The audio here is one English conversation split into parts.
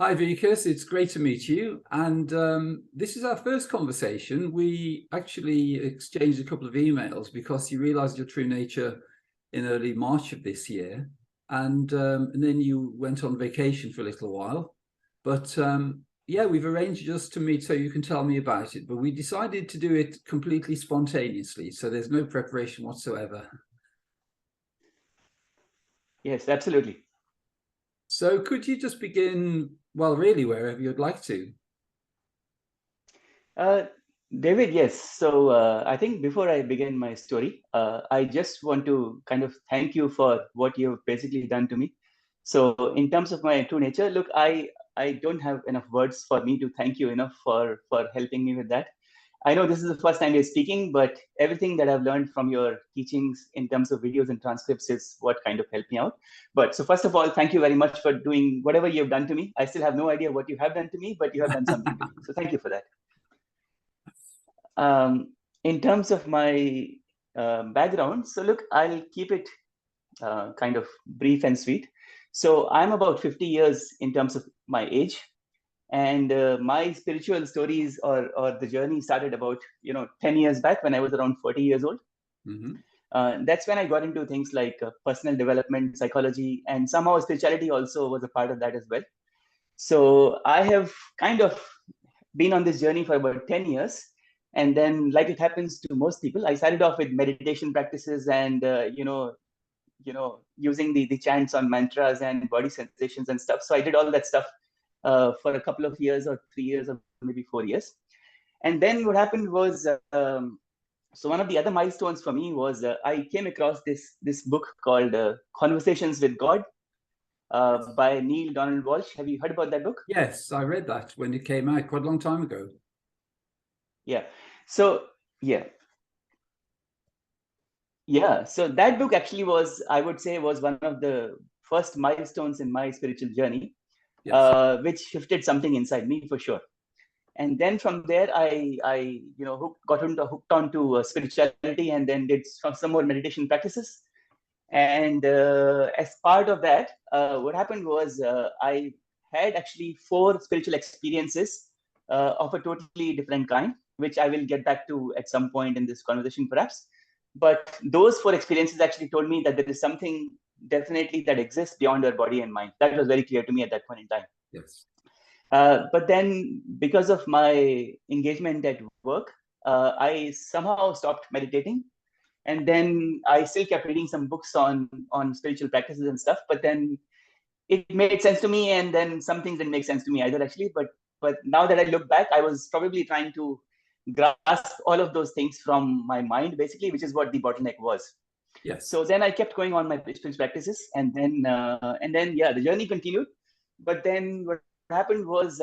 Hi, Vikas. It's great to meet you. And this is our first conversation. We actually exchanged a couple of emails because you realized your true nature in early March of this year. And then you went on vacation for a little while. But yeah, we've arranged just to meet so you can tell me about it. But we decided to do it completely spontaneously. So there's no preparation whatsoever. Yes, absolutely. So could you just begin, well, really wherever you'd like to? Uh, David, yes. So I think before I begin my story, I just want to kind of thank you for what you've basically done to me. So in terms of my true nature, look, I don't have enough words for me to thank you enough for helping me with that. I know this is the first time you're speaking, but everything that I've learned from your teachings in terms of videos and transcripts is what kind of helped me out. But so first of all, thank you very much for doing whatever you've done to me. I still have no idea what you have done to me, but you have done something to me. So thank you for that. In terms of my background, so look, I'll keep it kind of brief and sweet. So I'm about 50 years in terms of my age, and my spiritual stories or the journey started about 10 years back when I was around 40 years old. Mm-hmm. That's when I got into things like personal development, psychology, and somehow spirituality also was a part of that as well. So I have kind of been on this journey for about 10 years. And then, like it happens to most people, I started off with meditation practices and, using the chants on mantras and body sensations and stuff. So I did all that stuff for a couple of years or 3 years or maybe 4 years. And then what happened was, so one of the other milestones for me was I came across this book called Conversations with God by Neil Donald Walsh. Have you heard about that book? Yes, I read that when it came out quite a long time ago. Yeah. So yeah. Yeah. So that book actually was, I would say, was one of the first milestones in my spiritual journey, Yes. which shifted something inside me for sure. And then from there, I hooked onto spirituality, and then did some more meditation practices. And as part of that, what happened was I had actually 4 spiritual experiences of a totally different kind, which I will get back to at some point in this conversation, perhaps. But those 4 experiences actually told me that there is something definitely that exists beyond our body and mind. That was very clear to me at that point in time. Yes. But then, because of my engagement at work, I somehow stopped meditating, and then I still kept reading some books on spiritual practices and stuff. But then it made sense to me, and then some things didn't make sense to me either, actually. But now that I look back, I was probably trying to grasp all of those things from my mind, basically, which is what the bottleneck was. Yes. So then I kept going on my spiritual practices, and then yeah, the journey continued. But then what happened was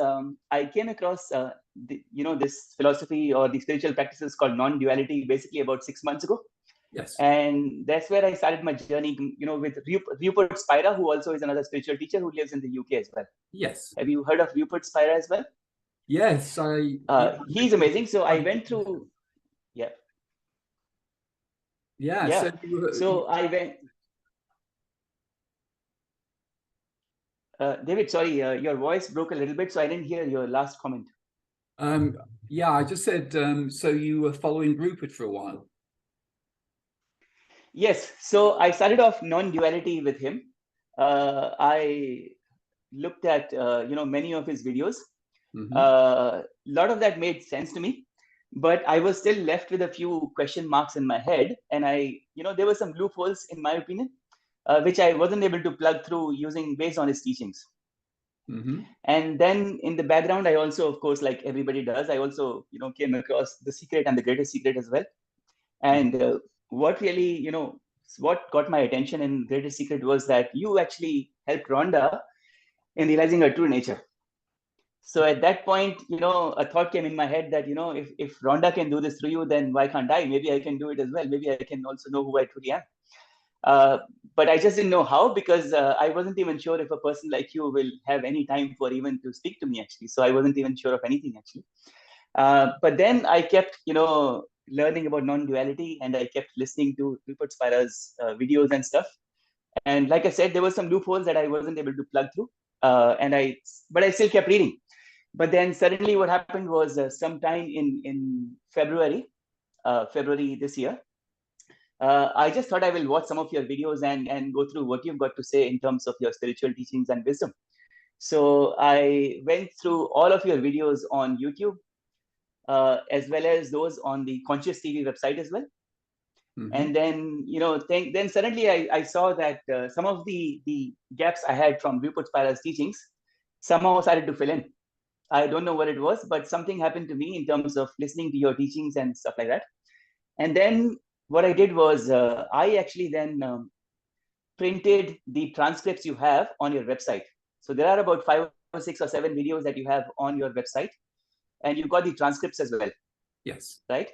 I came across this philosophy or the spiritual practices called non-duality basically about 6 months ago. Yes. And that's where I started my journey, with Rupert Spira, who also is another spiritual teacher who lives in the UK as well. Yes. Have you heard of Rupert Spira as well? Yes. He's amazing. So I went through, yeah. Yeah. Yeah. So I went, David, sorry, your voice broke a little bit, so I didn't hear your last comment. Yeah, I just said, so you were following Rupert for a while. Yes. So I started off non-duality with him. I looked at, many of his videos. Mm-hmm. A lot of that made sense to me, but I was still left with a few question marks in my head. And there were some loopholes, in my opinion, which I wasn't able to plug through based on his teachings. Mm-hmm. And then in the background, I also, of course, like everybody does, I also, came across The Secret and The Greatest Secret as well. And what really, what got my attention in Greatest Secret was that you actually helped Rhonda in realizing her true nature. So at that point, a thought came in my head that, if Rhonda can do this through you, then why can't I? Maybe I can do it as well. Maybe I can also know who I truly am. But I just didn't know how, because I wasn't even sure if a person like you will have any time for even to speak to me, actually. So I wasn't even sure of anything, actually. But then I kept, learning about non-duality, and I kept listening to Rupert Spira's videos and stuff. And like I said, there were some loopholes that I wasn't able to plug through. but I still kept reading. But then suddenly what happened was sometime in February this year, I just thought I will watch some of your videos and go through what you've got to say in terms of your spiritual teachings and wisdom. So I went through all of your videos on YouTube, as well as those on the Conscious TV website as well. Mm-hmm. And then, then suddenly I saw that some of the gaps I had from Vikas Paral's teachings somehow started to fill in. I don't know what it was, but something happened to me in terms of listening to your teachings and stuff like that. And then what I did was I actually then printed the transcripts you have on your website. So there are about 5 or 6 or 7 videos that you have on your website, and you've got the transcripts as well. Yes. Right?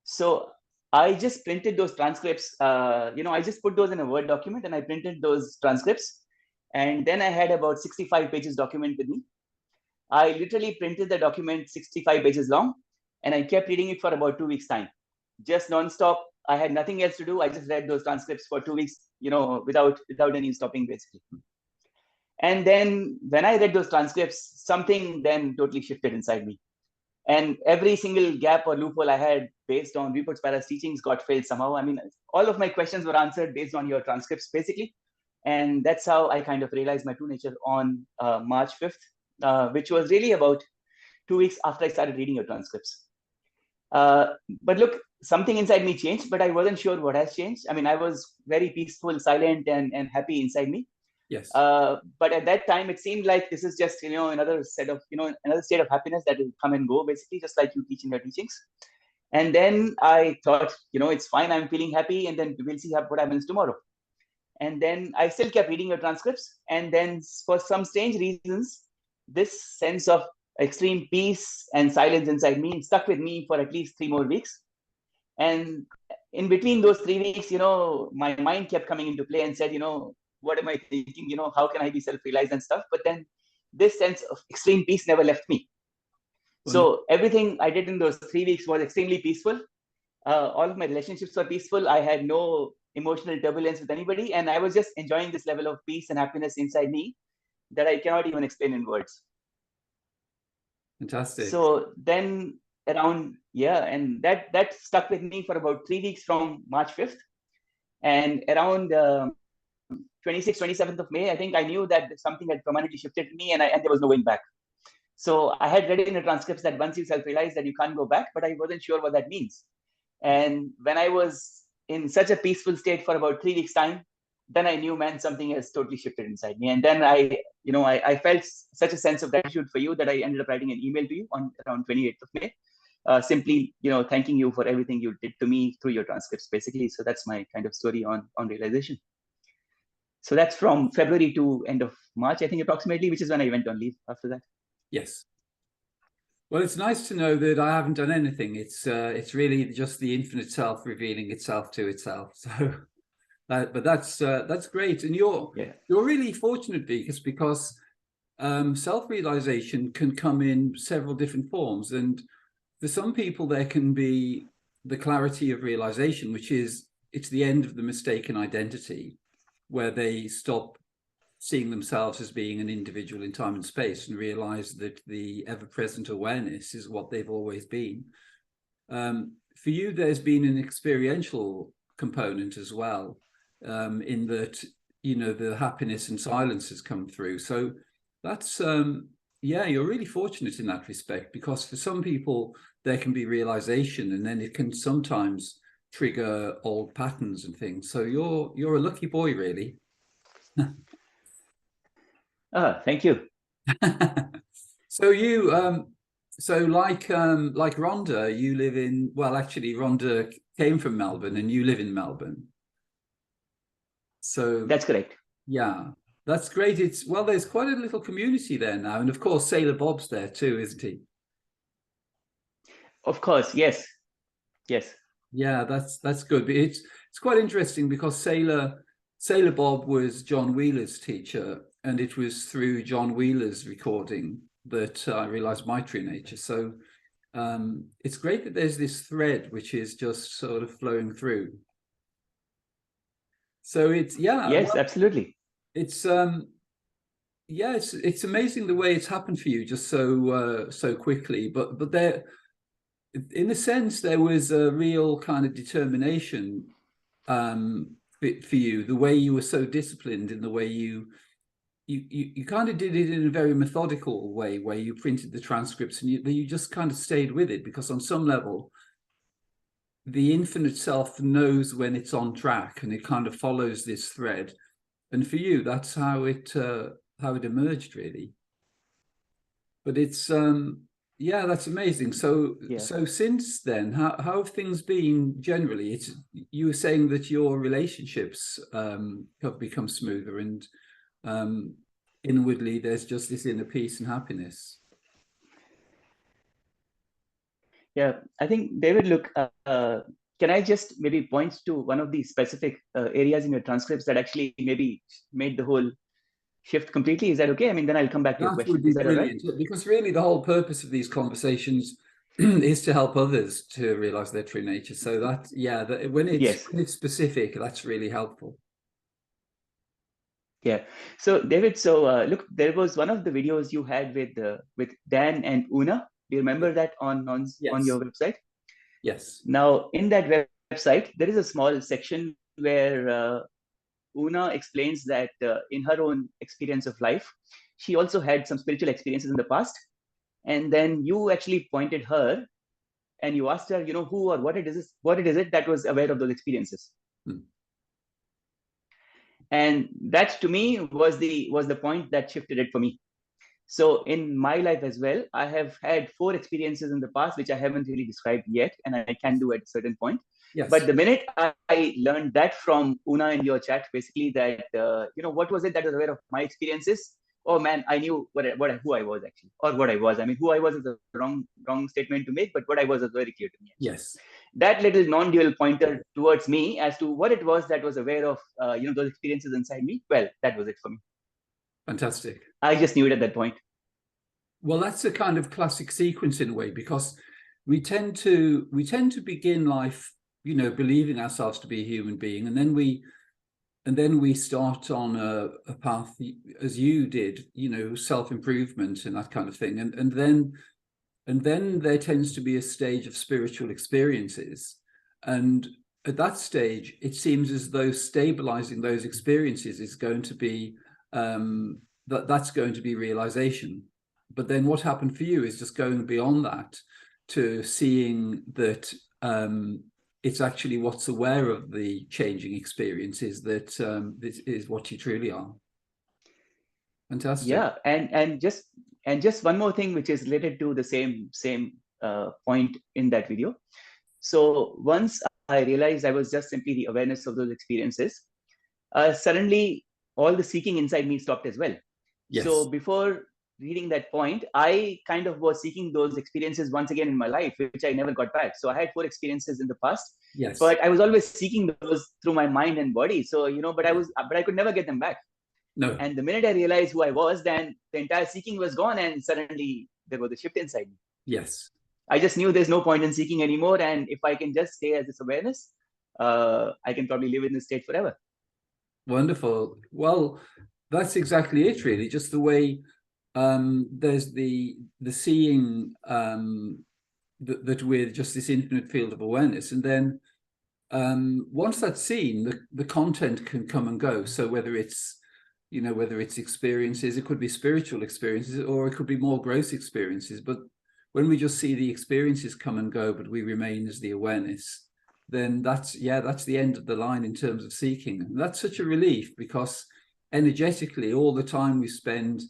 So I just printed those transcripts. I just put those in a Word document and I printed those transcripts. And then I had about 65 pages document with me. I literally printed the document 65 pages long, and I kept reading it for about 2 weeks time, just nonstop. I had nothing else to do. I just read those transcripts for 2 weeks, without any stopping, basically. And then when I read those transcripts, something then totally shifted inside me. And every single gap or loophole I had based on Vikas Paral's teachings got filled somehow. I mean, all of my questions were answered based on your transcripts, basically. And that's how I kind of realized my true nature on March 5th, which was really about 2 weeks after I started reading your transcripts. But look, something inside me changed, but I wasn't sure what has changed. I mean, I was very peaceful, silent, and happy inside me. Yes. But at that time, it seemed like this is just, another state of happiness that will come and go, basically, just like you teach in your teachings. And then I thought, it's fine. I'm feeling happy, and then we'll see what happens tomorrow. And then I still kept reading your transcripts. And then for some strange reasons, this sense of extreme peace and silence inside me stuck with me for at least 3 more weeks. And in between those 3 weeks, my mind kept coming into play and said, what am I thinking? How can I be self-realized and stuff? But then this sense of extreme peace never left me. So everything I did in those 3 weeks was extremely peaceful. All of my relationships were peaceful. I had no emotional turbulence with anybody. And I was just enjoying this level of peace and happiness inside me that I cannot even explain in words. Fantastic. So then and that stuck with me for about 3 weeks from March 5th. And around 26th, 27th of May, I think I knew that something had permanently shifted in me, and there was no going back. So I had read in the transcripts that once you self-realize that you can't go back, but I wasn't sure what that means. And when I was in such a peaceful state for about 3 weeks time, then I knew, man, something has totally shifted inside me. And then I felt such a sense of gratitude for you that I ended up writing an email to you on around 28th of May, simply, thanking you for everything you did to me through your transcripts, basically. So that's my kind of story on realization. So that's from February to end of March, I think, approximately, which is when I went on leave after that. Yes. Well, it's nice to know that I haven't done anything. It's really just the infinite self revealing itself to itself. So, but that's great, and you're really fortunate, Vikas, because self-realization can come in several different forms, and for some people there can be the clarity of realization, which is it's the end of the mistaken identity, where they stop seeing themselves as being an individual in time and space and realize that the ever-present awareness is what they've always been. For you, there's been an experiential component as well, in that, the happiness and silence has come through. So that's, you're really fortunate in that respect, because for some people there can be realization, and then it can sometimes trigger old patterns and things. So you're a lucky boy, really. Thank you. So you, like Rhonda, you live in, well, actually, Rhonda came from Melbourne, and you live in Melbourne. So that's correct. Yeah, that's great. There's quite a little community there now, and of course, Sailor Bob's there too, isn't he? Of course, yes. Yeah, that's good. But it's quite interesting because Sailor Bob was John Wheeler's teacher, and it was through John Wheeler's recording that I realized my true nature. So it's great that there's this thread which is just sort of flowing through. So it's Yes, absolutely. It's yeah, it's amazing the way it's happened for you just so quickly. But there, in a sense, there was a real kind of determination for you, the way you were so disciplined in the way you kind of did it in a very methodical way, where you printed the transcripts and you just kind of stayed with it, because on some level the infinite self knows when it's on track and it kind of follows this thread. And for you, that's how it emerged, really. But it's yeah, that's amazing. So Yeah. so since then, how have things been generally? It's, you were saying that your relationships have become smoother, and inwardly there's just this inner peace and happiness. Yeah, I think David, look, can I just maybe point to one of the specific areas in your transcripts that actually maybe made the whole shift completely? Is that okay? I mean, then I'll come back to your That question. would be Is that all right? brilliant, because really the whole purpose of these conversations is to help others to realize their true nature. So that, yeah, that when Yes. it's specific, that's really helpful. Yeah. So David, so look, there was one of the videos you had with Dan and Una. Do you remember that on Yes. your website? Yes. Now, in that website, there is a small section where Una explains that in her own experience of life, she also had some spiritual experiences in the past. And then you actually pointed her and you asked her, you know, who or what it is that was aware of those experiences. Hmm. And that to me was the point that shifted it for me. So in my life as well, I have had 4 experiences in the past, which I haven't really described yet, and I can do at a certain point. Yes. But the minute I learned that from Una in your chat, basically that, you know, what was it that was aware of my experiences? Oh man, I knew who I was actually, or what I was. I mean, who I was is a wrong statement to make, but what I was very clear to me. Actually. Yes. That little non-dual pointer towards me as to what it was that was aware of, you know, those experiences inside me. Well, that was it for me. Fantastic. I just knew it at that point. Well, that's a kind of classic sequence in a way, because we tend to begin life, you know, believing ourselves to be a human being, and then we start on a path, as you did, you know, self-improvement and that kind of thing, and then there tends to be a stage of spiritual experiences, and at that stage it seems as though stabilizing those experiences is going to be that's going to be realization. But then what happened for you is just going beyond that to seeing that it's actually what's aware of the changing experiences that this is what you truly are. Fantastic. Yeah, and just one more thing, which is related to the same point in that video. So once I realized I was just simply the awareness of those experiences, suddenly all the seeking inside me stopped as well. Yes. So before reading that point, I kind of was seeking those experiences once again in my life, which I never got back. So I had 4 experiences in the past, Yes, but I was always seeking those through my mind and body. So, you know, but I could never get them back. no. And the minute I realized who I was, then the entire seeking was gone, and suddenly there was a shift inside me. Yes. I just knew there's no point in seeking anymore, and if I can just stay as this awareness, I can probably live in this state forever. Wonderful. Well, that's exactly it, really. Just the way there's the seeing that we're just this infinite field of awareness, and then once that's seen, the content can come and go. So whether it's, you know, whether it's experiences, it could be spiritual experiences, or it could be more gross experiences. But when we just see the experiences come and go, but we remain as the awareness, then that's the end of the line in terms of seeking. And that's such a relief, because energetically, all the time we spend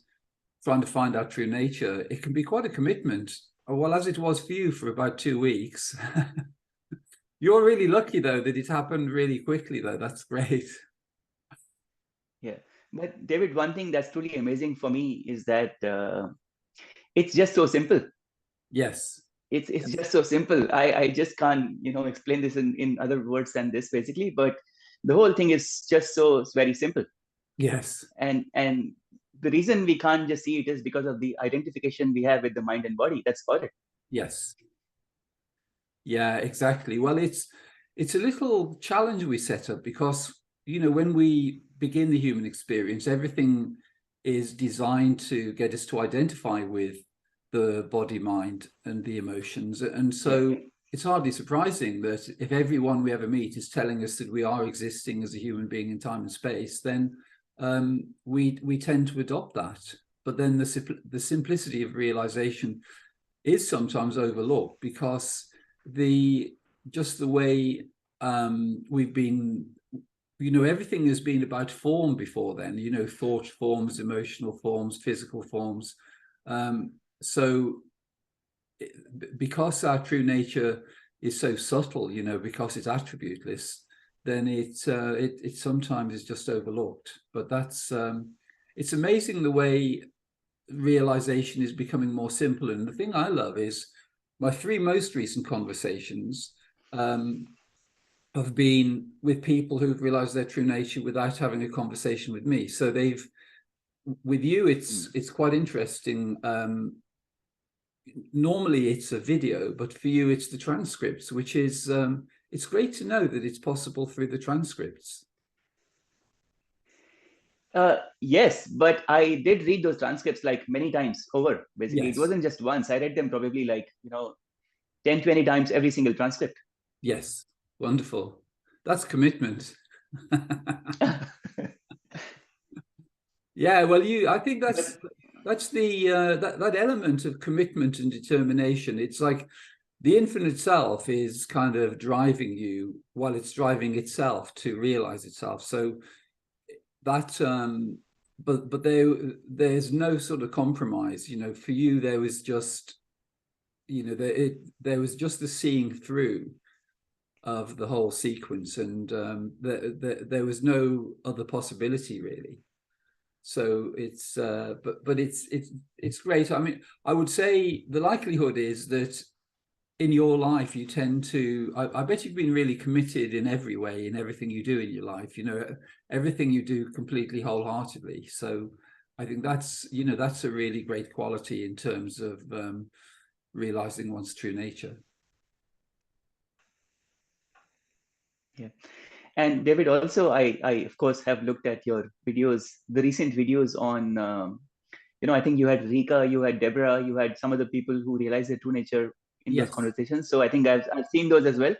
trying to find our true nature, it can be quite a commitment. Well, as it was for you for about 2 weeks. You're really lucky, though, that it happened really quickly, though. That's great. Yeah. But David, one thing that's truly amazing for me is that it's just so simple. Yes. It's just so simple. I just can't, you know, explain this in other words than this, basically. But the whole thing is just so very simple. Yes. And the reason we can't just see it is because of the identification we have with the mind and body. That's about it. Yes. Yeah, exactly. Well, it's a little challenge we set up, because when we begin the human experience, everything is designed to get us to identify with the body, mind, and the emotions. And so it's hardly surprising that if everyone we ever meet is telling us that we are existing as a human being in time and space, then we tend to adopt that. But then the simplicity of realization is sometimes overlooked, because just the way we've been, everything has been about form before then, thought forms, emotional forms, physical forms. So because our true nature is so subtle, because it's attributeless, then it sometimes is just overlooked. But that's it's amazing the way realization is becoming more simple. And the thing I love is my 3 most recent conversations have been with people who've realized their true nature without having a conversation with me. So with you, it's quite interesting. Normally it's a video, but for you it's the transcripts, which is it's great to know that it's possible through the transcripts. Yes, but I did read those transcripts like many times over. Basically, Yes. It wasn't just once. I read them probably like 10, 20 times every single transcript. Yes, wonderful. That's commitment. Yeah, well, I think that's the that element of commitment and determination. It's like the infinite self is kind of driving you while it's driving itself to realize itself. So that but there's no sort of compromise. For you there was just there was just the seeing through of the whole sequence, and there was no other possibility really. So it's but it's great. I mean, I would say the likelihood is that in your life you tend to, I bet you've been really committed in every way, in everything you do in your life, everything you do completely wholeheartedly. So I think that's a really great quality in terms of realizing one's true nature. Yeah. And David, also, I of course have looked at your videos, the recent videos on, I think you had Rika, you had Deborah, you had some of the people who realized their true nature in those conversations. So I think I've seen those as well.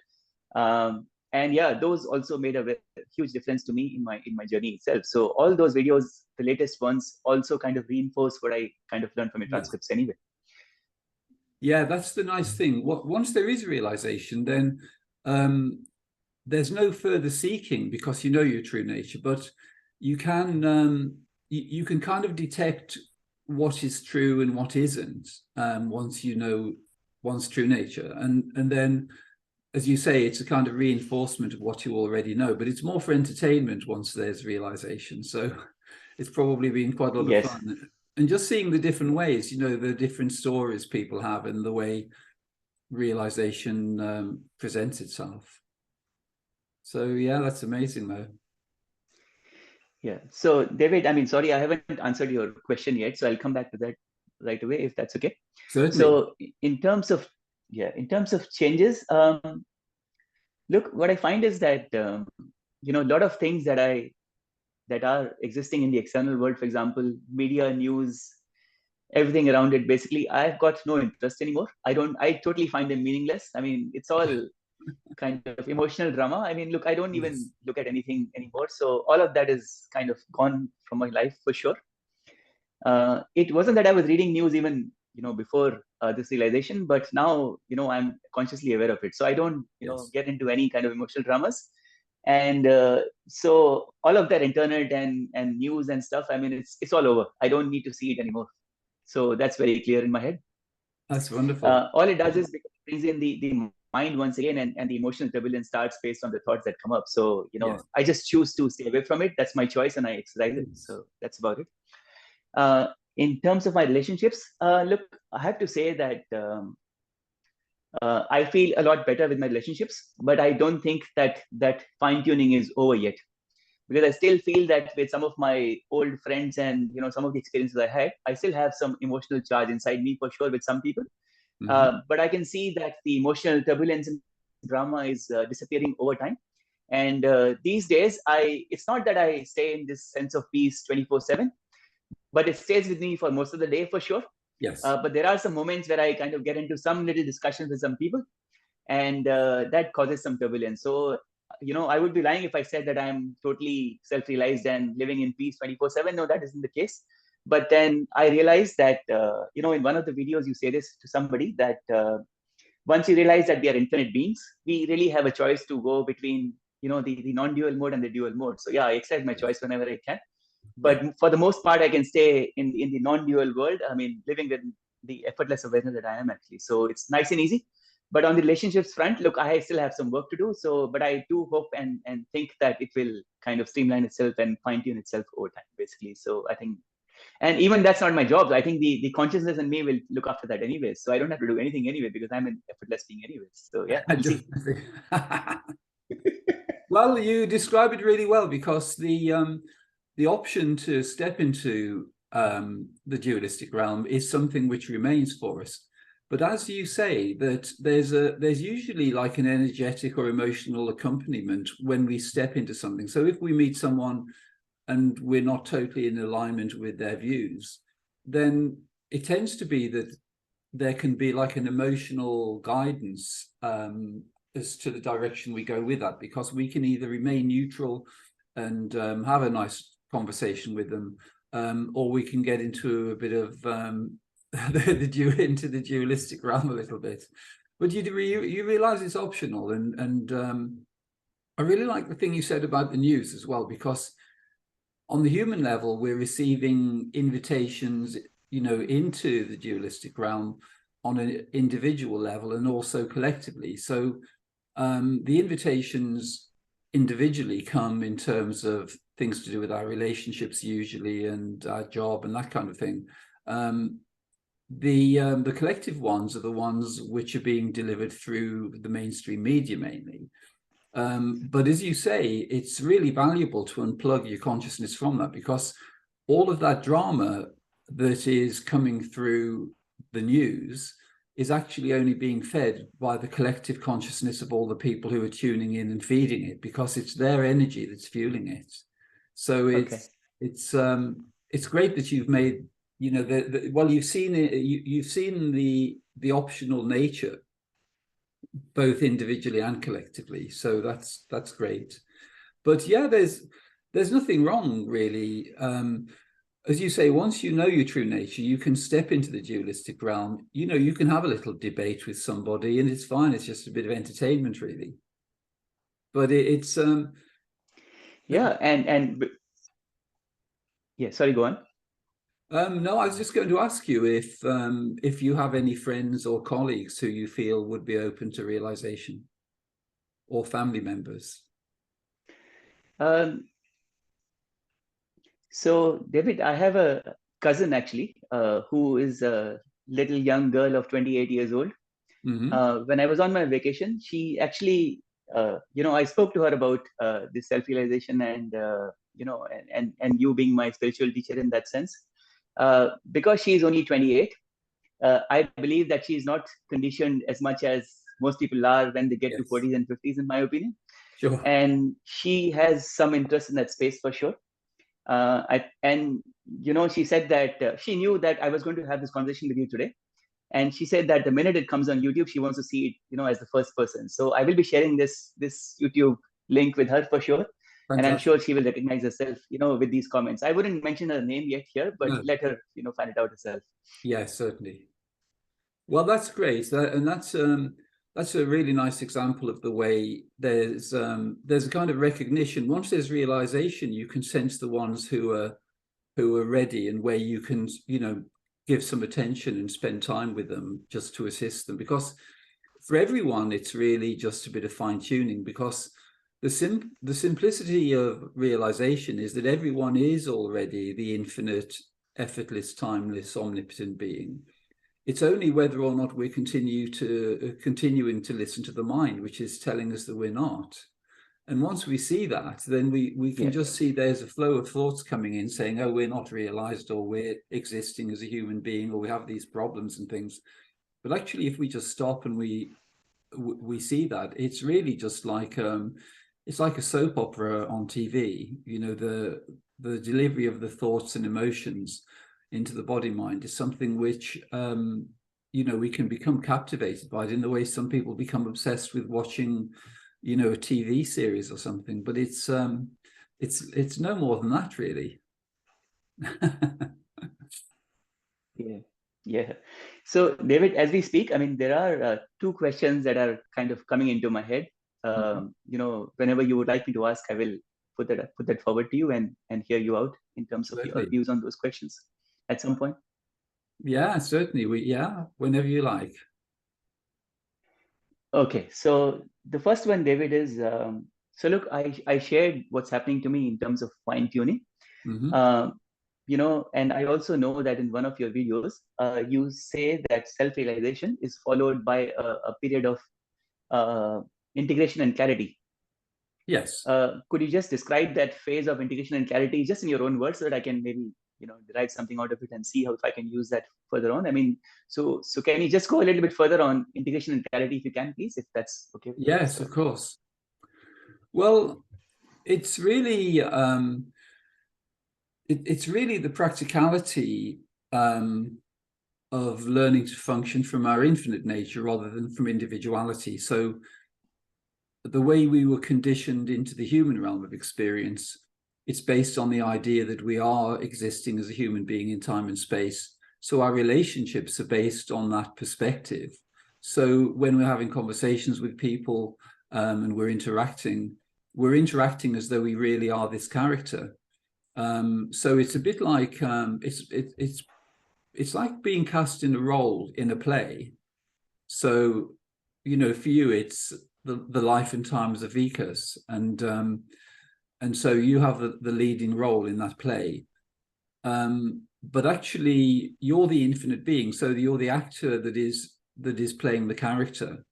And yeah, those also made a huge difference to me in my journey itself. So all those videos, the latest ones, also kind of reinforce what I kind of learned from your transcripts anyway. Yeah, that's the nice thing. Once there is realization, then there's no further seeking, because you know your true nature. But you can you can kind of detect what is true and what isn't once you know one's true nature, and then, as you say, it's a kind of reinforcement of what you already know, but it's more for entertainment once there's realization. So it's probably been quite a lot of fun, and just seeing the different ways, the different stories people have and the way realization presents itself. So yeah, that's amazing though. Yeah. So David, I mean, sorry, I haven't answered your question yet, so I'll come back to that right away if that's okay. Certainly. So in terms of changes, look, what I find is that a lot of things that are existing in the external world, for example, media, news, everything around it, basically, I've got no interest anymore. I totally find them meaningless. I mean, it's all kind of emotional drama. I mean, look, I don't even look at anything anymore. So all of that is kind of gone from my life for sure. It wasn't that I was reading news even, before this realization, but now, I'm consciously aware of it. So I don't, get into any kind of emotional dramas. And so all of that internet and news and stuff, I mean, it's all over. I don't need to see it anymore. So that's very clear in my head. That's wonderful. All it does is it brings in the mind once again, and the emotional turbulence starts based on the thoughts that come up. So, I just choose to stay away from it. That's my choice, and I exercise it. So that's about it. In terms of my relationships, look, I have to say that I feel a lot better with my relationships, but I don't think that fine-tuning is over yet. Because I still feel that with some of my old friends and some of the experiences I had, I still have some emotional charge inside me for sure with some people. But I can see that the emotional turbulence and drama is disappearing over time. And these days, it's not that I stay in this sense of peace 24/7, but it stays with me for most of the day for sure. Yes. But there are some moments where I kind of get into some little discussions with some people, and that causes some turbulence. So, I would be lying if I said that I'm totally self-realized and living in peace 24/7. No, that isn't the case. But then I realized that, in one of the videos, you say this to somebody that once you realize that we are infinite beings, we really have a choice to go between, the non-dual mode and the dual mode. So yeah, I exercise my choice whenever I can. But for the most part, I can stay in the non-dual world. I mean, living with the effortless awareness that I am actually. So it's nice and easy. But on the relationships front, look, I still have some work to do. So, but I do hope and think that it will kind of streamline itself and fine tune itself over time, basically. So I think, and even that's not my job. I think the consciousness in me will look after that anyways. So I don't have to do anything anyway because I'm an effortless being anyways. So yeah, we'll see. Well, you describe it really well, because the option to step into the dualistic realm is something which remains for us. But as you say, that there's usually like an energetic or emotional accompaniment when we step into something. So if we meet someone and we're not totally in alignment with their views, then it tends to be that there can be like an emotional guidance as to the direction we go with that, because we can either remain neutral and have a nice conversation with them, or we can get into a bit of into the dualistic realm a little bit. But you realize it's optional, and I really like the thing you said about the news as well, because on the human level, we're receiving invitations, into the dualistic realm on an individual level and also collectively. So the invitations individually come in terms of things to do with our relationships usually, and our job and that kind of thing. The collective ones are the ones which are being delivered through the mainstream media mainly. But as you say, it's really valuable to unplug your consciousness from that, because all of that drama that is coming through the news is actually only being fed by the collective consciousness of all the people who are tuning in and feeding it, because it's their energy that's fueling it. So it's great that you've made, well, you've seen it, you've seen the optional nature, both individually and collectively. So that's great. But yeah, there's nothing wrong really. As you say, once you know your true nature, you can step into the dualistic realm. You can have a little debate with somebody, and it's fine. It's just a bit of entertainment, really. But it's yeah, and yeah. Sorry, go on. No, I was just going to ask you if you have any friends or colleagues who you feel would be open to realization, or family members. So, David, I have a cousin actually who is a little young girl of 28 years old. Mm-hmm. When I was on my vacation, she actually, I spoke to her about this self-realization and, and you being my spiritual teacher in that sense. Because she is only 28, I believe that she is not conditioned as much as most people are when they get to 40s and 50s, in my opinion. Sure. And she has some interest in that space for sure. She said that she knew that I was going to have this conversation with you today. And she said that the minute it comes on YouTube, she wants to see it, as the first person. So I will be sharing this YouTube link with her for sure. Fantastic. And I'm sure she will recognize herself, with these comments. I wouldn't mention her name yet here, but let her, find it out herself. Yes, certainly. Well, that's great. That's a really nice example of the way there's a kind of recognition. Once there's realization, you can sense the ones who are ready, and where you can, give some attention and spend time with them just to assist them. Because for everyone, it's really just a bit of fine tuning, because the simplicity of realization is that everyone is already the infinite, effortless, timeless, omnipotent being. It's only whether or not we continuing to listen to the mind, which is telling us that we're not. And once we see that, then we can just see there's a flow of thoughts coming in saying, oh, we're not realized, or we're existing as a human being, or we have these problems and things. But actually, if we just stop and we see that, it's really just like it's like a soap opera on TV. You know, the delivery of the thoughts and emotions into the body mind is something which you know, we can become captivated by it in the way some people become obsessed with watching, you know, a TV series or something. But it's no more than that, really. Yeah, yeah. So, David, as we speak, I mean, there are two questions that are kind of coming into my head. You know, whenever you would like me to ask, I will put that forward to you and hear you out in terms of your Certainly. views on those questions at some point. Yeah, certainly. Yeah, whenever you like. Okay, so the first one, David, is so look, I shared what's happening to me in terms of fine tuning. Mm-hmm. You know, and I also know that in one of your videos, you say that self-realization is followed by a period of uh, integration and clarity. Yes. Could you just describe that phase of integration and clarity just in your own words so that I can maybe, you know, derive something out of it and see how if I can use that further on? I mean, so can you just go a little bit further on integration and clarity if you can, please, if that's okay with you to Yes, start? of course. Well, it's really it's really the practicality of learning to function from our infinite nature rather than from individuality. So the way we were conditioned into the human realm of experience, it's based on the idea that we are existing as a human being in time and space. So our relationships are based on that perspective. So when we're having conversations with people and we're interacting as though we really are this character. So it's a bit like it's like being cast in a role in a play. So, you know, for you, it's the life and times of Vikas, and so you have the leading role in that play. But actually, you're the infinite being, so you're the actor that is playing the character.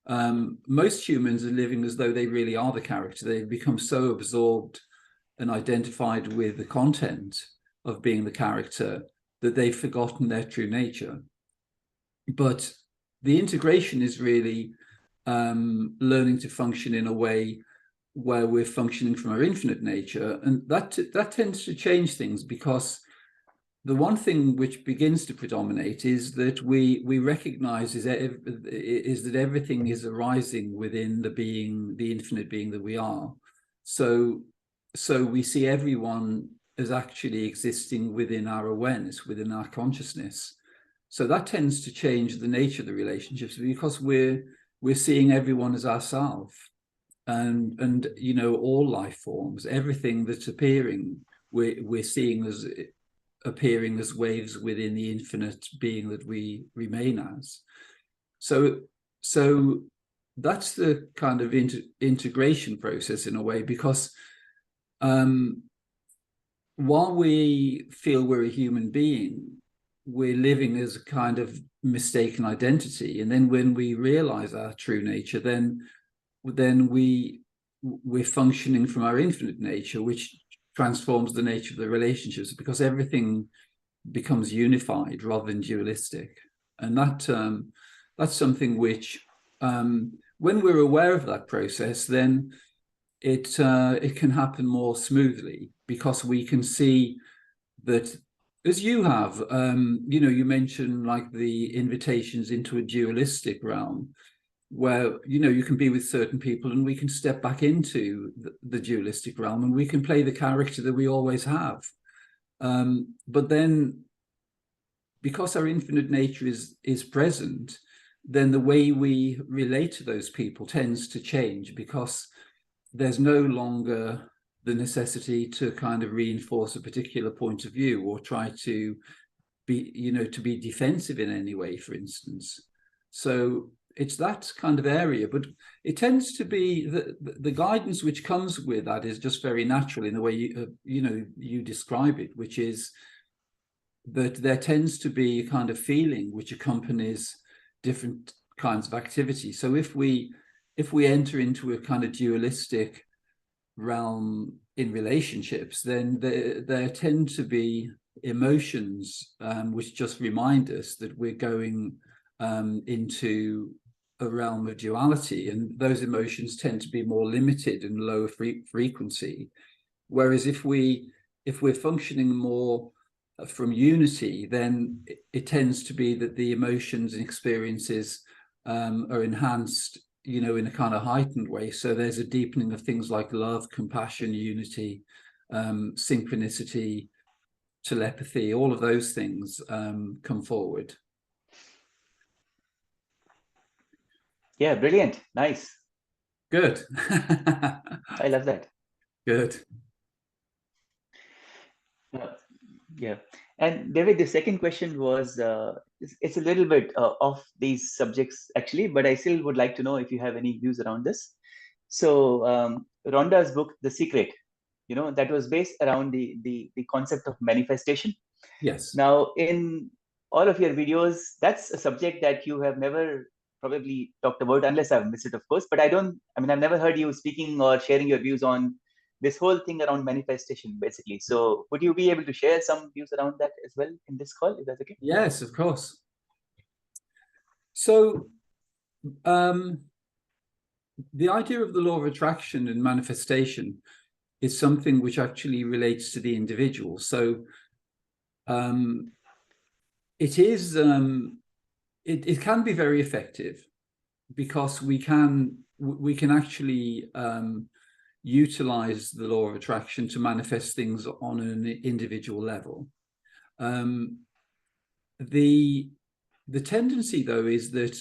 Most humans are living as though they really are the character. They've become so absorbed and identified with the content of being the character that they've forgotten their true nature. But the integration is really learning to function in a way where we're functioning from our infinite nature, and that tends to change things, because the one thing which begins to predominate is that we recognize is that everything is arising within the infinite being that we are. So we see everyone as actually existing within our awareness, within our consciousness. So that tends to change the nature of the relationships, because we're seeing everyone as ourselves, and you know, all life forms, everything that's appearing, we're seeing as appearing as waves within the infinite being that we remain as. So that's the kind of integration process in a way, because while we feel we're a human being, we're living as a kind of mistaken identity. And then when we realize our true nature, then we're functioning from our infinite nature, which transforms the nature of the relationships, because everything becomes unified rather than dualistic. And that's something which, when we're aware of that process, then it can happen more smoothly, because we can see that, as you have, you know, you mentioned like the invitations into a dualistic realm, where, you know, you can be with certain people and we can step back into the dualistic realm and we can play the character that we always have. But then, because our infinite nature is present, then the way we relate to those people tends to change, because there's no longer the necessity to kind of reinforce a particular point of view or try to be, you know, to be defensive in any way, for instance. So it's that kind of area, but it tends to be the guidance which comes with that is just very natural in the way you know, you describe it, which is that there tends to be a kind of feeling which accompanies different kinds of activity. So if we enter into a kind of dualistic realm in relationships, then there tend to be emotions which just remind us that we're going into a realm of duality, and those emotions tend to be more limited and lower frequency. Whereas if we're functioning more from unity, then it tends to be that the emotions and experiences are enhanced, you know, in a kind of heightened way. So there's a deepening of things like love, compassion, unity, synchronicity, telepathy, all of those things come forward. Yeah, brilliant. Nice. Good. I love that. Good. Yeah. And David, the second question was, it's a little bit off these subjects actually, but I still would like to know if you have any views around this. So Rhonda's book, The Secret, you know, that was based around the concept of manifestation. Yes. Now, in all of your videos, that's a subject that you have never probably talked about, unless I've missed it, of course. But I've never heard you speaking or sharing your views on this whole thing around manifestation, basically. So would you be able to share some views around that as well in this call, if that's okay? Yes, of course. So the idea of the law of attraction and manifestation is something which actually relates to the individual. So it can be very effective because we can actually utilize the law of attraction to manifest things on an individual level. The tendency, though, is that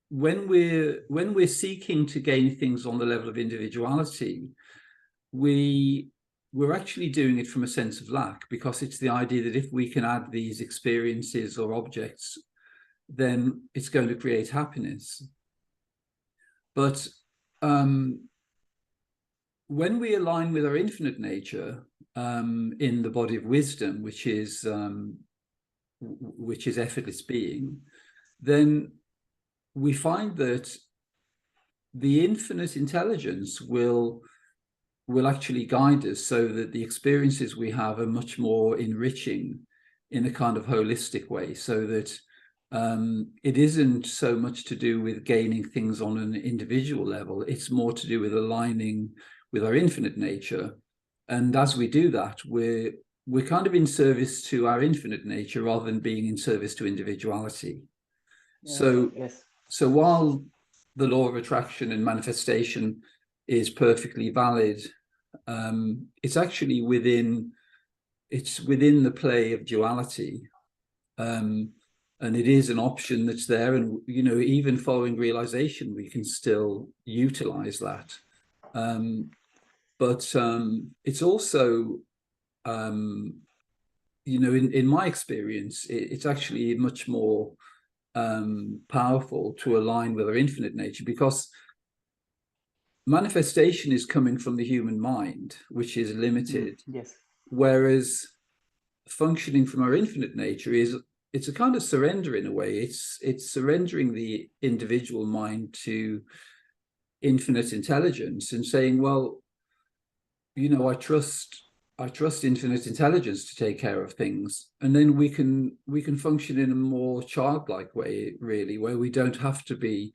when we're seeking to gain things on the level of individuality, we're actually doing it from a sense of lack, because it's the idea that if we can add these experiences or objects, then it's going to create happiness. But when we align with our infinite nature in the body of wisdom, which is effortless being, then we find that the infinite intelligence will actually guide us so that the experiences we have are much more enriching in a kind of holistic way, so that it isn't so much to do with gaining things on an individual level. It's more to do with aligning with our infinite nature. And as we do that, we're kind of in service to our infinite nature rather than being in service to individuality. So, yes. So while the law of attraction and manifestation is perfectly valid, it's actually within the play of duality, and it is an option that's there. And you know, even following realization, we can still utilize that. But it's also, you know, in my experience, it's actually much more powerful to align with our infinite nature, because manifestation is coming from the human mind, which is limited. Yes. Whereas functioning from our infinite nature it's a kind of surrender in a way. It's surrendering the individual mind to infinite intelligence and saying, well, you know, I trust infinite intelligence to take care of things. And then we can function in a more childlike way, really, where we don't have to be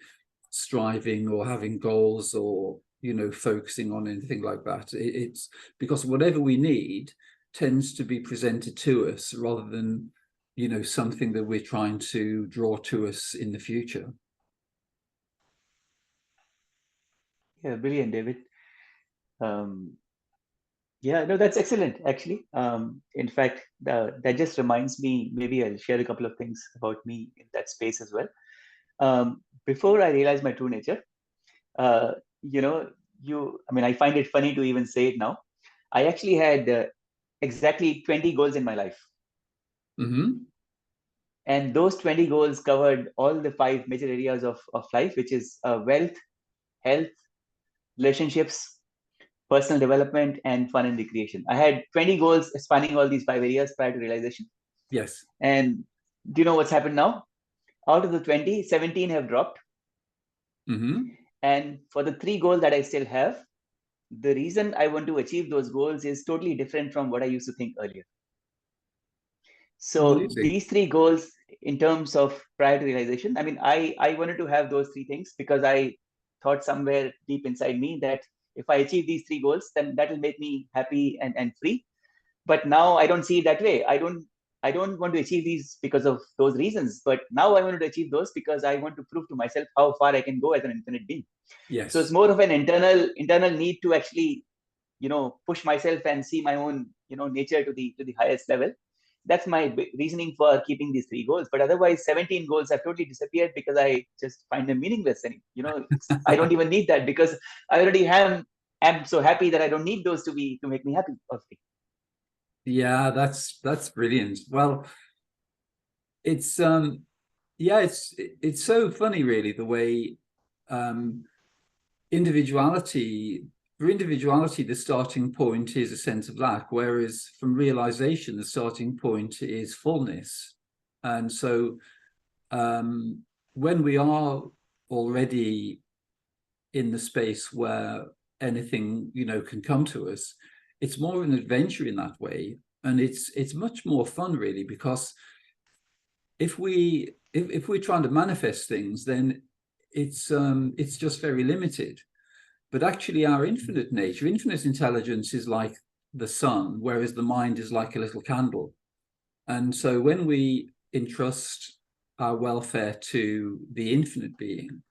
striving or having goals or, you know, focusing on anything like that. It's because whatever we need tends to be presented to us rather than, you know, something that we're trying to draw to us in the future. Yeah, brilliant, David. Yeah, no, that's excellent, actually. In fact, that just reminds me, maybe I'll share a couple of things about me in that space as well. Before I realized my true nature, you know, I find it funny to even say it now. I actually had exactly 20 goals in my life. Mm-hmm. And those 20 goals covered all the 5 major areas of life, which is wealth, health, relationships, personal development, and fun and recreation. I had 20 goals spanning all these 5 areas prior to realization. Yes. And do you know what's happened now? Out of the 20, 17 have dropped. Mm-hmm. And for the 3 goals that I still have, the reason I want to achieve those goals is totally different from what I used to think earlier. So Amazing. these three goals in terms of prior to realization, I mean, I wanted to have those three things because I thought somewhere deep inside me that if I achieve these three goals, then that will make me happy and free. But now I don't see it that way. I don't want to achieve these because of those reasons, but now I wanted to achieve those because I want to prove to myself how far I can go as an infinite being. So it's Yes. more of an internal need to actually, push myself and see my own, nature to the highest level. That's my reasoning for keeping these three goals. But otherwise, 17 goals have totally disappeared because I just find them meaningless. And I don't even need that because I already am so happy that I don't need those to make me happy or free. Yeah, that's brilliant. Well, it's yeah, it's so funny really the way um individuality for individuality the starting point is a sense of lack, whereas from realization the starting point is fullness. And so when we are already in the space where anything can come to us, it's more of an adventure in that way, and it's much more fun really, because if we're trying to manifest things, then it's just very limited. But actually our infinite nature, infinite intelligence, is like the sun, whereas the mind is like a little candle. And so when we entrust our welfare to the infinite being,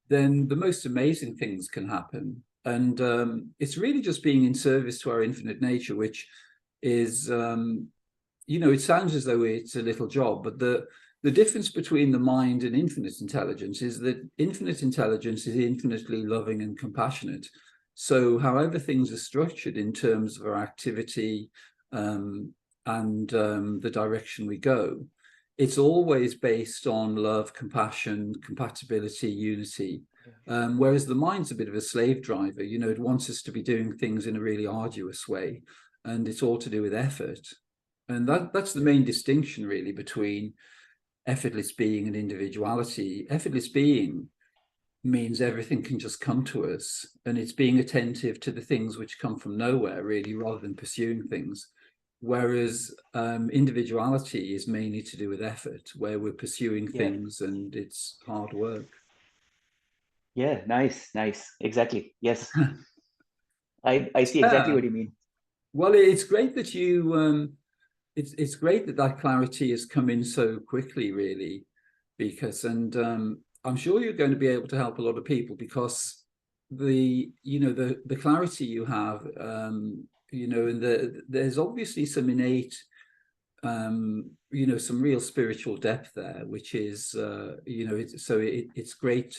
then the most amazing things can happen. And it's really just being in service to our infinite nature, which is, it sounds as though it's a little job, but the difference between the mind and infinite intelligence is that infinite intelligence is infinitely loving and compassionate. So however things are structured in terms of our activity and the direction we go, it's always based on love, compassion, compatibility, unity. Whereas the mind's a bit of a slave driver. It wants us to be doing things in a really arduous way, and it's all to do with effort. And that's the main distinction really between effortless being and individuality. Effortless being means everything can just come to us, and it's being attentive to the things which come from nowhere really, rather than pursuing things. Whereas individuality is mainly to do with effort, where we're pursuing things and it's hard work. Yeah, nice. Exactly. Yes. I see exactly Yeah. what you mean. Well, it's great that it's great that that clarity has come in so quickly, really, because I'm sure you're going to be able to help a lot of people, because the clarity you have, and there's obviously some innate, some real spiritual depth there, which is, it's great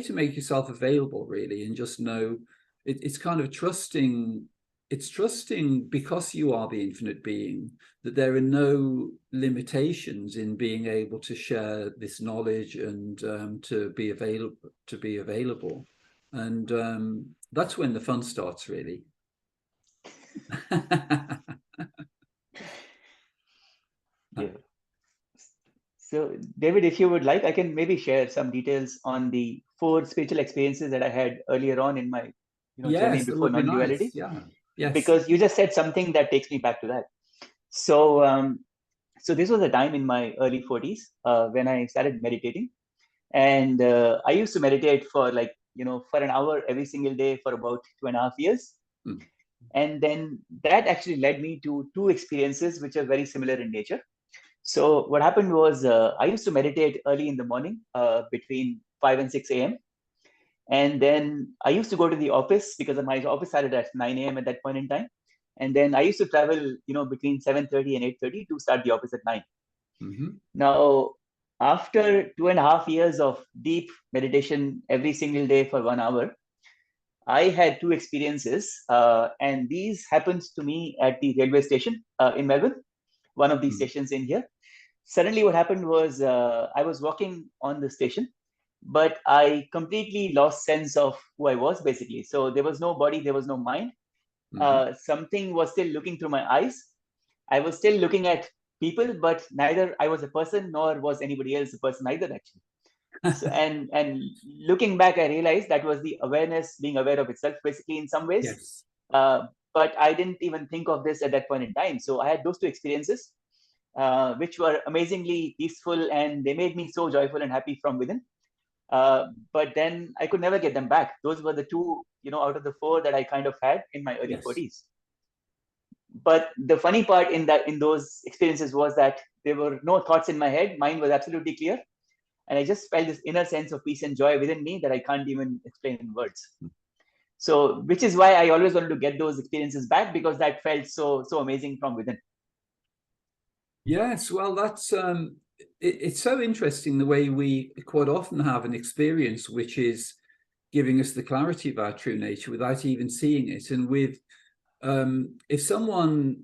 to make yourself available, really, and just know it's kind of trusting. It's trusting, because you are the infinite being, that there are no limitations in being able to share this knowledge and to be available. And that's when the fun starts, really. Yeah. So, David, if you would like, I can maybe share some details on the 4 spiritual experiences that I had earlier on in my, journey Yes, that before would be nice. non-duality, Yeah. Yes. because you just said something that takes me back to that. So, so this was a time in my early 40s when I started meditating, and I used to meditate for for an hour every single day for about 2.5 years. Mm. And then that actually led me to 2 experiences which are very similar in nature. So what happened was I used to meditate early in the morning between 5 and 6 a.m. And then I used to go to the office because my office started at 9 a.m. at that point in time. And then I used to travel, between 7:30 and 8:30 to start the office at 9. Mm-hmm. Now, after 2.5 years of deep meditation every single day for 1 hour, I had 2 experiences, and these happened to me at the railway station in Melbourne, one of these Mm. stations in here. Suddenly what happened was I was walking on the station, but I completely lost sense of who I was, basically. So there was no body, there was no mind. Mm-hmm. Something was still looking through my eyes. I was still looking at people, but neither I was a person nor was anybody else a person either, actually. So, and looking back, I realized that was the awareness being aware of itself, basically, in some ways. Yes. But I didn't even think of this at that point in time. So I had those 2 experiences. which were amazingly peaceful, and they made me so joyful and happy from within. But then I could never get them back. Those were the two, out of the four that I kind of had in my early Yes. 40s. But the funny part in those experiences was that there were no thoughts in my head. Mind was absolutely clear. And I just felt this inner sense of peace and joy within me that I can't even explain in words. So, which is why I always wanted to get those experiences back, because that felt so amazing from within. Yes, well, that's it's so interesting the way we quite often have an experience which is giving us the clarity of our true nature without even seeing it. And with if someone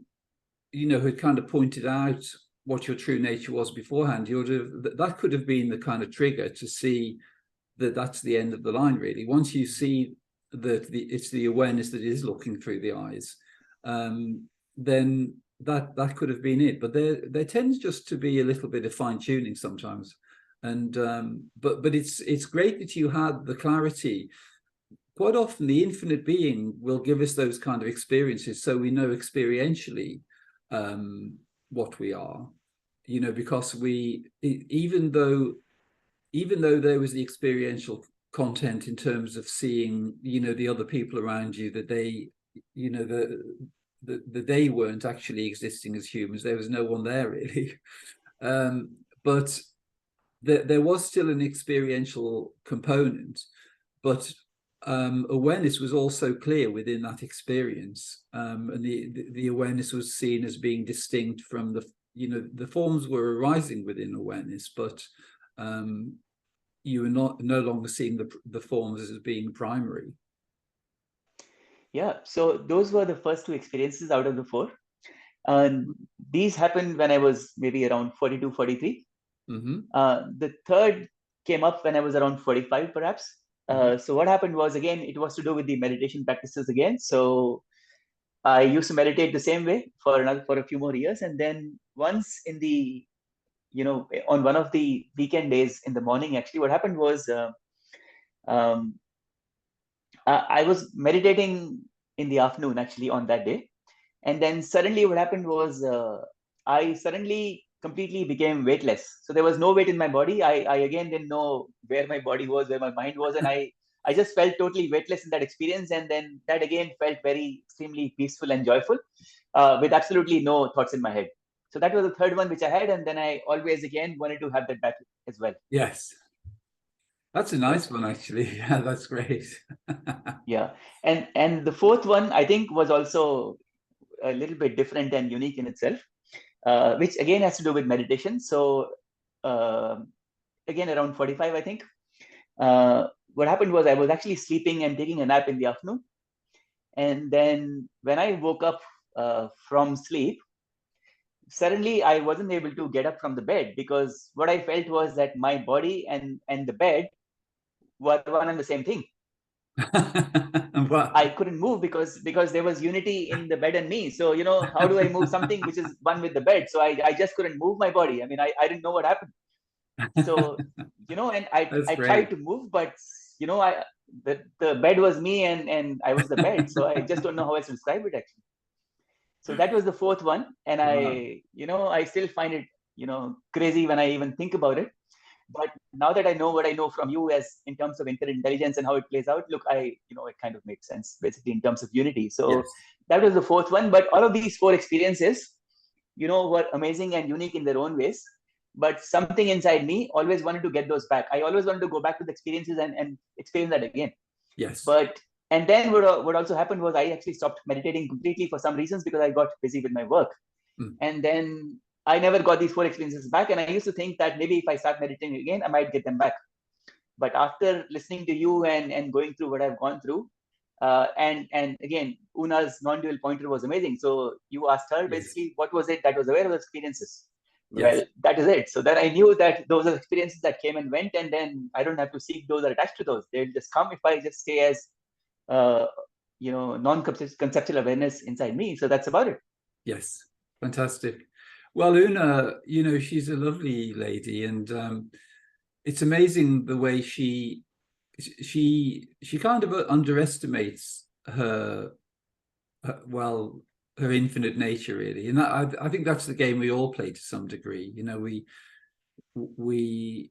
had kind of pointed out what your true nature was beforehand, that could have been the kind of trigger to see that that's the end of the line, really. Once you see that it's the awareness that is looking through the eyes, then that could have been it. But there tends just to be a little bit of fine-tuning sometimes. And but it's great that you had the clarity. Quite often the infinite being will give us those kind of experiences so we know experientially what we are, because even though there was the experiential content in terms of seeing the other people around you, that they that they weren't actually existing as humans, there was no one there really, but there was still an experiential component, but awareness was also clear within that experience, and the awareness was seen as being distinct from the forms were arising within awareness, but you were no longer seeing the forms as being primary. Yeah, so those were the first two experiences out of the four. These happened when I was maybe around 42, 43. Mm-hmm. The third came up when I was around 45, perhaps. So what happened was, again, it was to do with the meditation practices again. So I used to meditate the same way for a few more years. And then once in the, on one of the weekend days in the morning, actually, what happened was I was meditating in the afternoon, actually, on that day. And then suddenly what happened was I suddenly completely became weightless. So there was no weight in my body. I again didn't know where my body was, where my mind was. And I just felt totally weightless in that experience. And then that again felt very extremely peaceful and joyful, with absolutely no thoughts in my head. So that was the third one which I had. And then I always again wanted to have that back as well. Yes. That's a nice one, actually. Yeah, that's great. Yeah. And the fourth one, I think, was also a little bit different and unique in itself, which again has to do with meditation. So again, around 45, I think, what happened was I was actually sleeping and taking a nap in the afternoon. And then when I woke up from sleep, suddenly I wasn't able to get up from the bed, because what I felt was that my body and the bed were one and the same thing. Wow. I couldn't move because there was unity in the bed and me. So, how do I move something which is one with the bed? So I just couldn't move my body. I mean, I didn't know what happened. So, and I tried to move, but, the bed was me and I was the bed. So I just don't know how else to describe it, actually. So that was the fourth one. And I still find it, crazy when I even think about it. But now that I know what I know from you as in terms of intelligence and how it plays out, look, it kind of makes sense basically in terms of unity. So yes, that was the fourth one. But all of these four experiences, were amazing and unique in their own ways. But something inside me always wanted to get those back. I always wanted to go back to the experiences and experience that again. Yes. And then what also happened was I actually stopped meditating completely for some reasons, because I got busy with my work. And then I never got these four experiences back. And I used to think that maybe if I start meditating again, I might get them back. But after listening to you and going through what I've gone through, and again, Una's non-dual pointer was amazing. So you asked her basically, what was it that was aware of the experiences? Yes. Well, that is it. So then I knew that those are experiences that came and went, and then I don't have to seek those or attach to those. They'll just come if I just stay as, non-conceptual awareness inside me. So that's about it. Yes. Fantastic. Well, Una, she's a lovely lady, and it's amazing the way she kind of underestimates her her infinite nature, really. And I think that's the game we all play to some degree. You know, we've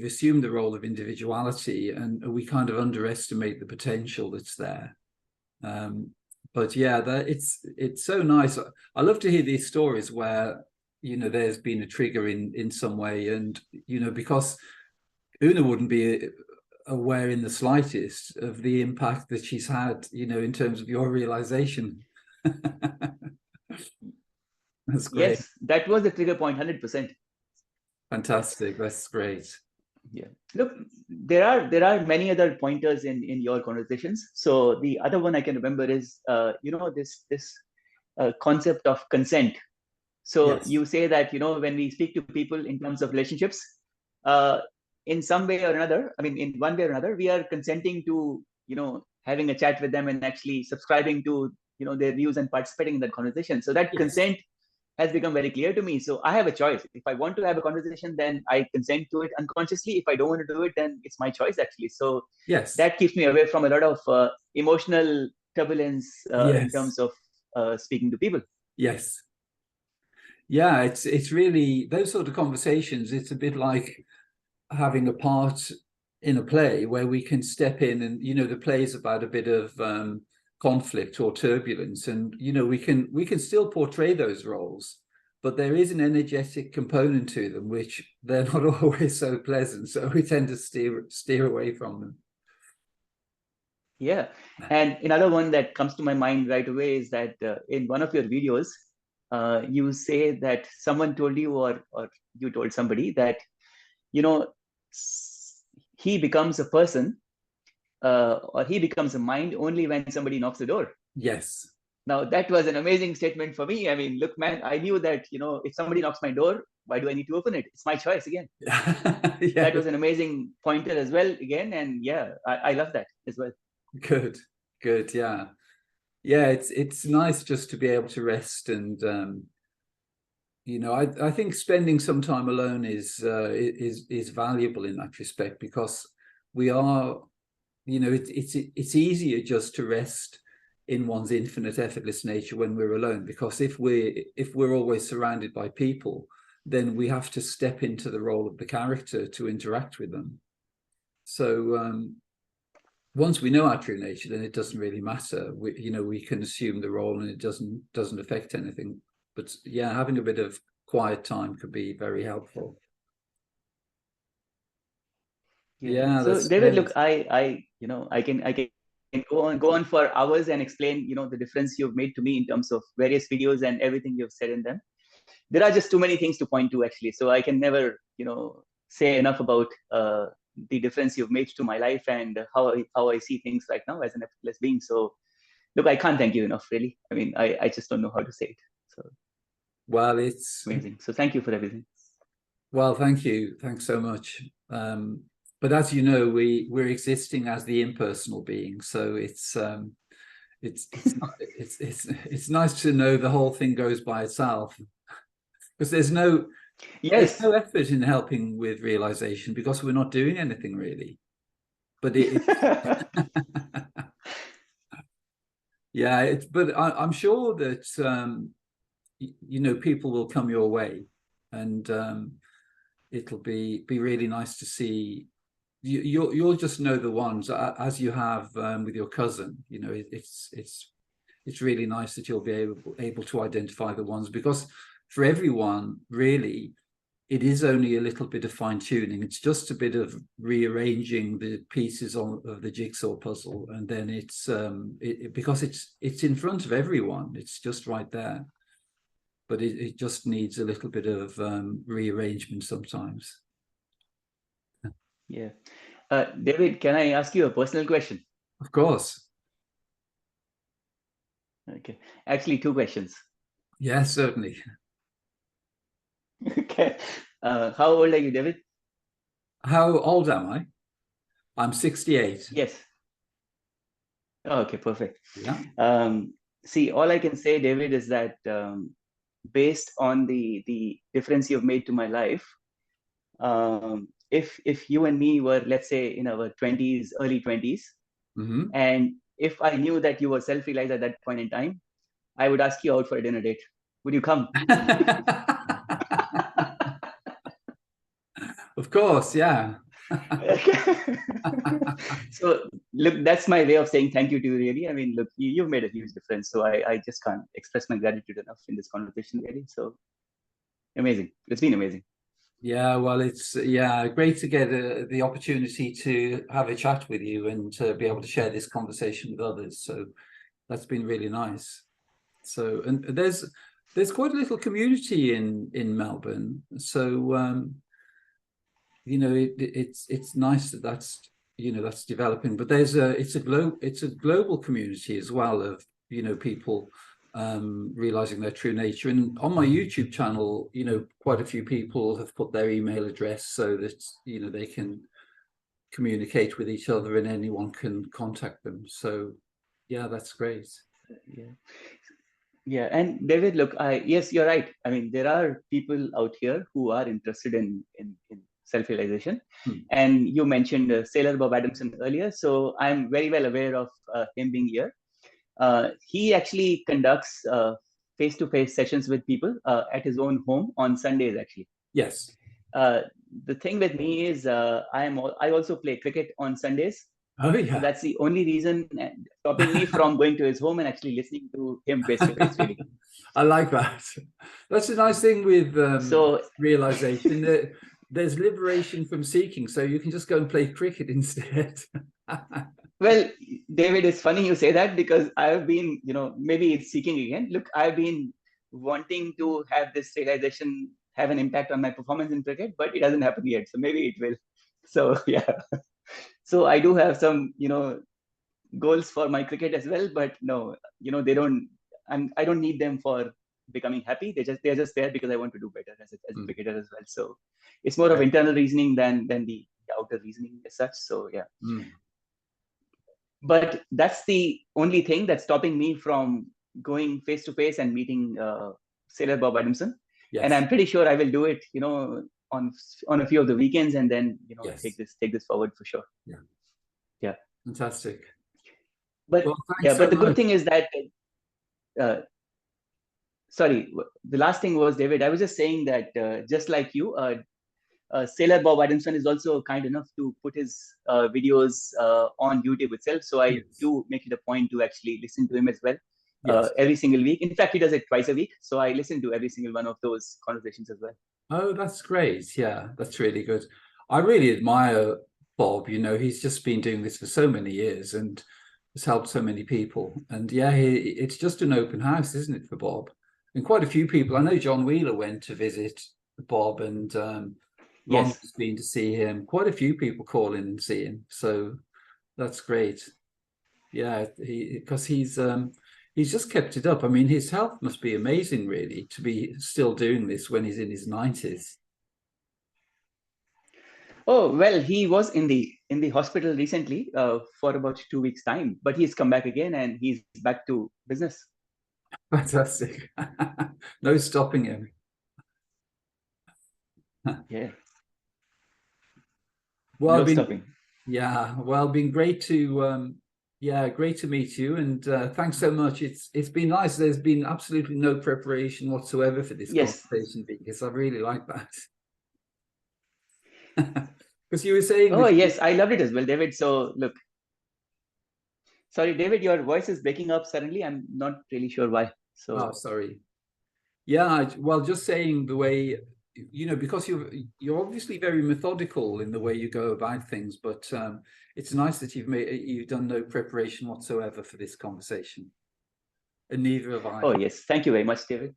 assumed the role of individuality, and we kind of underestimate the potential that's there. But yeah, it's so nice. I love to hear these stories where, you know, there's been a trigger in some way, and, you know, because Una wouldn't be aware in the slightest of the impact that she's had, you know, in terms of your realization. That's great. Yes, that was the trigger point, 100%. Fantastic. That's great. Yeah. Look, there are many other pointers in your conversations. So the other one I can remember is, you know, this concept of consent. So Yes. you say that, you know, when we speak to people in terms of relationships, in some way or another, I mean, in one way or another, we are consenting to, you know, having a chat with them and actually subscribing to, you know, their views and participating in that conversation. So that Yes. consent has become very clear to me. So I have a choice. If I want to have a conversation, then I consent to it unconsciously. If I don't want to do it, then it's my choice, actually. So Yes. that keeps me away from a lot of emotional turbulence Yes. in terms of speaking to people. Yes. Yeah, it's really those sort of conversations. It's a bit like having a part in a play where we can step in, and, you know, the play is about a bit of conflict or turbulence, and, you know, we can still portray those roles, but there is an energetic component to them which they're not always so pleasant, so we tend to steer away from them. Yeah, and another one that comes to my mind right away is that in one of your videos, you say that someone told you, or you told somebody that, you know, he becomes a person, or he becomes a mind only when somebody knocks the door. Yes. Now, that was an amazing statement for me. I mean, look, man, I knew that, you know, if somebody knocks my door, why do I need to open it? It's my choice again. Yeah. That was an amazing pointer as well, again. And yeah, I love that as well. Good. Yeah. Yeah, it's nice just to be able to rest, and you know, I think spending some time alone is valuable in that respect, because we are, you know, it's easier just to rest in one's infinite effortless nature when we're alone, because if we're always surrounded by people, then we have to step into the role of the character to interact with them. So once we know our true nature, then it doesn't really matter. You know, we can assume the role and it doesn't affect anything. But yeah, having a bit of quiet time could be very helpful. Yeah, So that's David, great. look, you know, I can go on for hours and explain, you know, the difference you've made to me in terms of various videos and everything you've said in them. There are just too many things to point to, actually. So I can never, you know, say enough about the difference you've made to my life and how I see things right now as an effortless being. So look, I can't thank you enough, really. I mean, I just don't know how to say it. So Well, it's amazing. So thank you for everything. well, thank you. Thanks so much. But as you know, we're existing as the impersonal being, so it's nice to know the whole thing goes by itself, because there's no effort in helping with realization, because we're not doing anything really. But yeah, but I'm sure that you know, people will come your way, and it'll be really nice to see. You'll just know the ones, as you have with your cousin. You know, it's really nice that you'll be able to identify the ones, because for everyone, really, it is only a little bit of fine-tuning. It's just a bit of rearranging the pieces of the jigsaw puzzle, and then it's because it's in front of everyone. It's just right there, but it just needs a little bit of rearrangement sometimes. Yeah. David, can I ask you a personal question? Of course. Okay. Actually, two questions. Yes, certainly. Okay. How old are you, David? How old am I? I'm 68. Yes. Okay, perfect. Yeah. See, all I can say, David, is that based on the difference you've made to my life, if you and me were, let's say, in our 20s, early 20s, Mm-hmm. and if I knew that you were self-realized at that point in time, I would ask you out for a dinner date. Would you come? Of course, yeah. So look, that's my way of saying thank you to you, really. I mean, look, you've made a huge difference. So I just can't express my gratitude enough in this conversation, really. So amazing. It's been amazing. Yeah, well, it's great to get the opportunity to have a chat with you and to be able to share this conversation with others. So that's been really nice. So, and there's quite a little community in Melbourne. So you know, it's nice that that's that's developing. But it's a global community as well of people realizing their true nature. And on my YouTube channel, quite a few people have put their email address so that they can communicate with each other and anyone can contact them. So yeah, that's great. Yeah, and David, look, yes, you're right. I mean, there are people out here who are interested in self-realization. And you mentioned Sailor Bob Adamson earlier, so I'm very well aware of him being here. He actually conducts face-to-face sessions with people at his own home on Sundays, actually. Yes. The thing with me is I also play cricket on Sundays. Oh yeah. So that's the only reason stopping me from going to his home and actually listening to him face to face, really. I like that. That's a nice thing with realization that there's liberation from seeking, so you can just go and play cricket instead. Well, David, it's funny you say that because I've been, maybe it's seeking again. Look, I've been wanting to have this realization have an impact on my performance in cricket, but it hasn't happened yet. So maybe it will. So yeah. So I do have some, goals for my cricket as well, but no, they don't. I don't need them for becoming happy. They're just there because I want to do better as a cricketer as well. So it's more of internal reasoning than the outer reasoning as such. So yeah. But that's the only thing that's stopping me from going face to face and meeting Sailor Bob Adamson. Yes. And I'm pretty sure I will do it, on a few of the weekends, and then yes, take this forward for sure. Yeah. Fantastic. But well, but the good thing is that sorry, the last thing was, David, I was just saying that just like you, Sailor Bob Adamson is also kind enough to put his videos on YouTube itself. So I do make it a point to actually listen to him as well every single week. In fact, he does it twice a week. So I listen to every single one of those conversations as well. Oh, that's great. Yeah, that's really good. I really admire Bob. He's just been doing this for so many years and has helped so many people. And yeah, it's just an open house, isn't it, for Bob? And quite a few people. I know John Wheeler went to visit Bob, and Ron has been to see him. Quite a few people call in and see him. So that's great. Yeah, because he's just kept it up. I mean, his health must be amazing, really, to be still doing this when he's in his 90s. Oh, well, he was in the hospital recently for about 2 weeks' time, but he's come back again and he's back to business. Fantastic. No stopping him. Yeah. Well, yeah, well, been great to great to meet you, and thanks so much. It's been nice. There's been absolutely no preparation whatsoever for this conversation, because I really like that. Because you were saying, oh yes, I loved it as well, David. So look, sorry, David, your voice is breaking up suddenly. I'm not really sure why. So sorry. Yeah, well, just saying the way, because you're obviously very methodical in the way you go about things, but it's nice that you've done no preparation whatsoever for this conversation, and neither have I. Oh yes, thank you very much, David.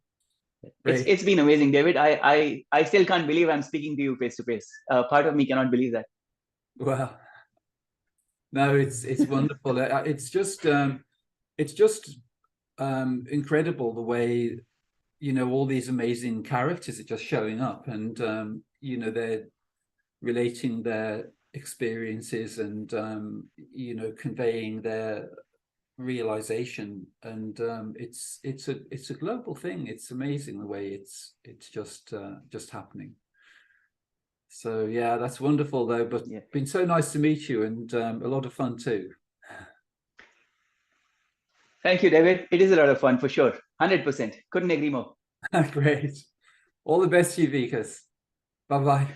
It's been amazing, David. I still can't believe I'm speaking to you face to face. Part of me cannot believe that. Well, no, it's wonderful. It's just incredible the way all these amazing characters are just showing up, and they're relating their experiences and conveying their realization, and it's a global thing. It's amazing the way it's just happening. So yeah, that's wonderful though. But been so nice to meet you, and a lot of fun too. Thank you, David. It is a lot of fun for sure. 100%. Couldn't agree more. Great. All the best to you, Vikas. Bye-bye.